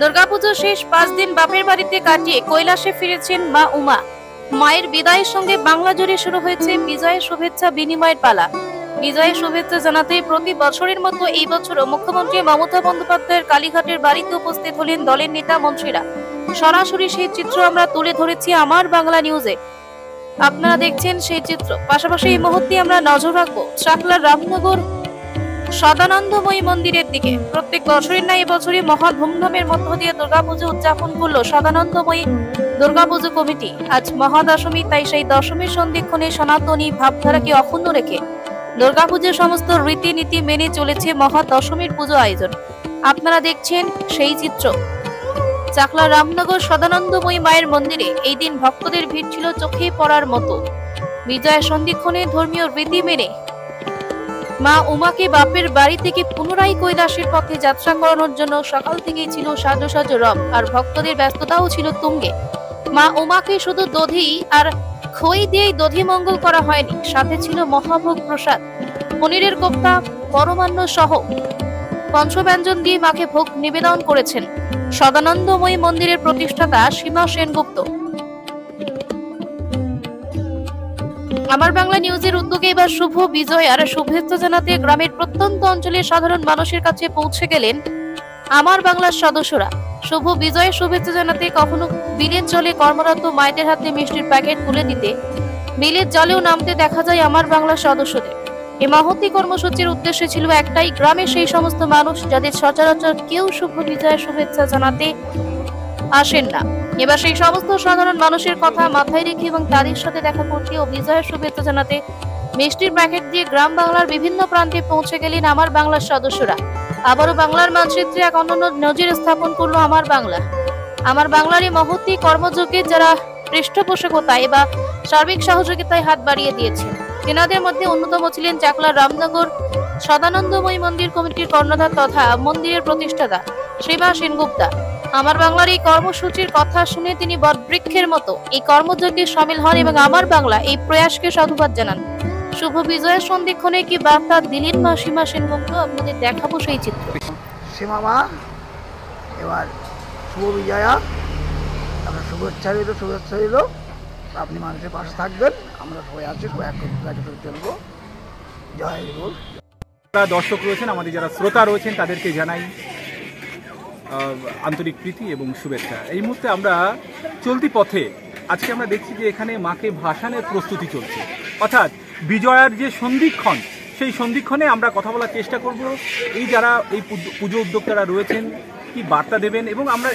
দুর্গাপুজো শেষ 5 দিন বাপের বাড়িতে কাটিয়ে কৈলাসে ফিরেছেন মা উমা। মায়ের বিদায়ের সঙ্গে বাংলা জুড়ে শুরু হয়েছে বিজয়ের শুভেচ্ছা বিনিময়ের পালা। বিজয়ের শুভেচ্ছা জানাতে প্রতি বছরের মতো এই বছরও মুখ্যমন্ত্রী মমতা বন্দ্যোপাধ্যায়ের কালীঘাটের বাড়িতে উপস্থিত হলেন দলের নেতা মন্ত্রীরা। সরাসরি সেই চিত্র আমরা তুলে ধরেছি আমার বাংলা নিউজে। আপনারা দেখছেন সেই চিত্র। পাশাপাশি এই মুহূর্তে আমরা নজর রাখবো চাকলার রামনগর সদানন্দময়ী মন্দিরের দিকে। প্রত্যেক বছরের ন্যায় এবছরই মহা ধুমধামের মধ্য দিয়ে দুর্গাপুজো উদযাপন করলো সদানন্দময়ী দুর্গাপুজো কমিটি। আজ মহাদশমী, তাই সেই দশমীর সন্ধিক্ষণে সনাতনী ভাবধারাকে অক্ষুণ্ণ রেখে দুর্গাপুজোর সমস্ত রীতিনীতি মেনে চলেছে মহাদশমীর পুজো আয়োজন। আপনারা দেখছেন সেই চিত্র। চাকলা রামনগর সদানন্দময়ী মায়ের মন্দিরে এই দিন ভক্তদের ভিড় ছিল চোখে পড়ার মতো। বিজয়া সন্ধিক্ষণে ধর্মীয় রীতি মেনে মা উমাকে বাপের বাড়ি থেকে পুনরায় কৈলাসের পথে যাত্রা করানোর জন্য সকাল থেকেই ছিল সাজো সাজো রব, আর ভক্তদের ব্যস্ততাও ছিল তুঙ্গে। মা উমাকে শুধু দধি আর খই দিয়েই দধি মঙ্গল করা হয়নি, সাথে ছিল মহাভোগ প্রসাদ, পনিরের কোপ্তা, পরমান্ন সহ পঞ্চব্যঞ্জন দিয়ে মাকে ভোগ নিবেদন করেছেন সদানন্দময়ী মন্দিরের প্রতিষ্ঠাতা সীমা সেনগুপ্ত। আমার বাংলা নিউজের উদ্যোগে এবার শুভ বিজয় আর শুভেচ্ছা জানাতে গ্রামের প্রত্যন্ত অঞ্চলের সাধারণ মানুষের কাছে পৌঁছে গেলেন আমার বাংলার সদস্যরা। শুভ বিজয়ের শুভেচ্ছা জানাতে কখনো বিলের জলে কর্মরত মায়েদের হাতে মিষ্টির প্যাকেট তুলে দিতে বিলের জলেও নামতে দেখা যায় আমার বাংলার সদস্যদের। এই মহতী কর্মসূচির উদ্দেশ্য ছিল একটাই, গ্রামের সেই সমস্ত মানুষ যাদের সচরাচর কেউ শুভ বিজয়ের শুভেচ্ছা জানাতে আসেন না, এবার সেই সমস্ত সাধারণ মানুষের কথা মাথায় রেখে এবং তাদের সাথে দেখা করতে ও বিজয়ের শুভেচ্ছা জানাতে মিষ্টির প্যাকেট দিয়ে গ্রাম বাংলার বিভিন্ন প্রান্তে পৌঁছে গেলেন আমার বাংলার সদস্যরা। আবারও বাংলার মানচিত্রে এক অনন্য নজির স্থাপন করলো আমার বাংলা। আমার বাংলার এই মহতী কর্মযজ্ঞে যারা পৃষ্ঠপোষকতায় বা সার্বিক সহযোগিতায় হাত বাড়িয়ে দিয়েছেন, তেনাদের মধ্যে অন্যতম ছিলেন চাকলার রামনগর সদানন্দময়ী মন্দির কমিটির কর্ণধার তথা মন্দিরের প্রতিষ্ঠাতা সীমা সেনগুপ্তা। আমার বাংলার এই কর্মসূচির কথা শুনে তিনি বটবৃক্ষের মতো এই কর্মযজ্ঞে সামিল হন এবং আমার বাংলা এই প্রয়াসকে সাধুবাদ জানান। শুভ বিজয়ের সন্ধিক্ষণে কি বার্তা দিলেন মা সীমা সেনগুপ্ত, আপনাদের দেখাবো সেই চিত্র। সীমা মা, এবার শুভ বিজয়া, আপনার শুভেচ্ছা রইল। আপনি মানুষের পাশে থাকবেন, আমরা সবাই আছি, সবাই একসাথে চলবো। জয় গুরু। যারা দর্শক রয়েছেন, আমাদের যারা শ্রোতা রয়েছেন, তাদেরকে জানাই আন্তরিক প্রীতি এবং শুভেচ্ছা। এই মুহূর্তে আমরা চলতি পথে আজকে আমরা দেখছি যে এখানে মাকে ভাসানের প্রস্তুতি চলছে, অর্থাৎ বিজয়ার যে সন্ধিক্ষণ, সেই সন্ধিক্ষণে আমরা কথা বলার চেষ্টা করব এই যারা এই পুজো উদ্যোক্তারা রয়েছেন কি বার্তা দেবেন। এবং আমরা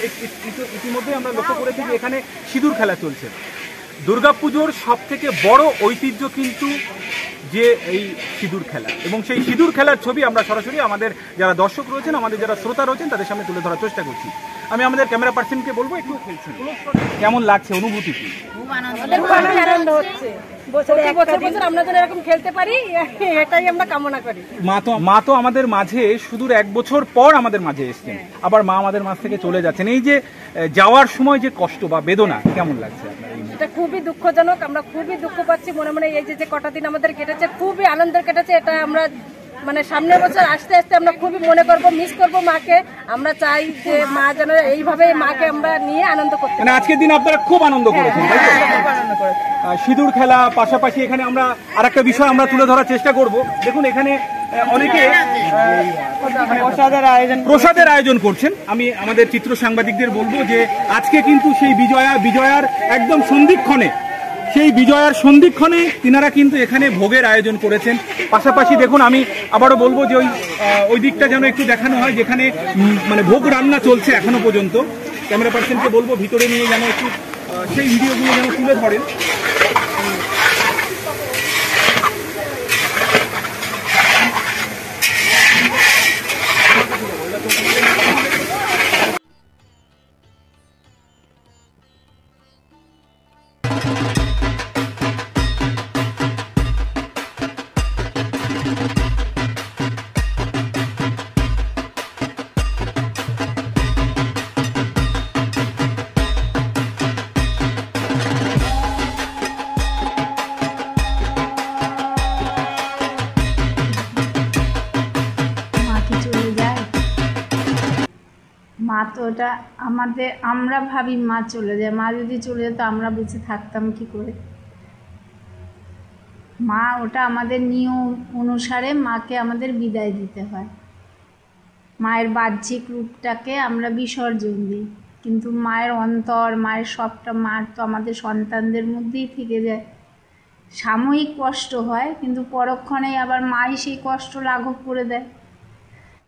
ইতিমধ্যে আমরা লক্ষ্য করেছি যে এখানে সিঁদুর খেলা চলছে। দুর্গাপুজোর সব থেকে বড় ঐতিহ্য কিন্তু যে এই সিঁদুর খেলা, এবং সেই সিঁদুর খেলার ছবি আমরা সরাসরি আমাদের যারা দর্শক রয়েছেন, আমাদের যারা শ্রোতা রয়েছেন তাদের সামনে তুলে ধরার চেষ্টা করছি। আমি আমাদের ক্যামেরা পার্সনকে বলবো একটু খেলছেন, কেমন লাগছে, অনুভূতি কি? খুব আনন্দ হচ্ছে। আমরা যেন এরকম খেলতে পারি, এটাই আমরা কামনা করি। মা তো আমাদের মাঝে সুদূর 1 বছর পর আমাদের মাঝে এসেছেন, আবার মা আমাদের মাঝ থেকে চলে যাচ্ছেন। এই যে যাওয়ার সময় যে কষ্ট বা বেদনা, কেমন লাগছে আপনার? এটা খুবই দুঃখজনক, আমরা খুবই দুঃখ পাচ্ছি মনে মনে। এই যে কটা দিন আমাদের কেটেছে, খুবই আনন্দের কেটেছে। এটা আমরা মানে সামনের বছর আসতে আসতে আমরা খুবই মনে করব, মিস করব মাকে। আমরা চাই যে মা যেন এইভাবে মাকে আমরা নিয়ে আনন্দ করতে। মানে আজকের দিন আপনারা খুব আনন্দ করেছেন, সিঁদুর খেলা, পাশাপাশি এখানে আমরা আরেকটা বিষয় আমরা তুলে ধরার চেষ্টা করব। দেখুন এখানে অনেকে প্রসাদের আয়োজন করছেন। আমি আমাদের চিত্র সাংবাদিকদের বলবো যে আজকে কিন্তু সেই বিজয়ার একদম সন্ধিক্ষণে, সেই বিজয়ার সন্ধিক্ষণে তিনারা কিন্তু এখানে ভোগের আয়োজন করেছেন। পাশাপাশি দেখুন, আমি আবারও বলবো যে ওই দিকটা যেন একটু দেখানো হয় যেখানে মানে ভোগ রান্না চলছে এখনো পর্যন্ত। ক্যামেরা পার্সনকে বলবো ভিতরে নিয়ে যেন একটু সেই ভিডিওগুলো যেন তুলে ধরেন। মা তো ওটা আমরা ভাবি মা চলে যায়, মা যদি চলে যেত আমরা বেঁচে থাকতাম কি করে? মা ওটা আমাদের নিয়ম অনুসারে মাকে আমাদের বিদায় দিতে হয়। মায়ের বাহ্যিক রূপটাকে আমরা বিসর্জন দিই, কিন্তু মায়ের অন্তর, মায়ের সবটা মার তো আমাদের সন্তানদের মধ্যেই থেকে যায়। সাময়িক কষ্ট হয়, কিন্তু পরক্ষণেই আবার মাই সেই কষ্ট লাঘব করে দেয়।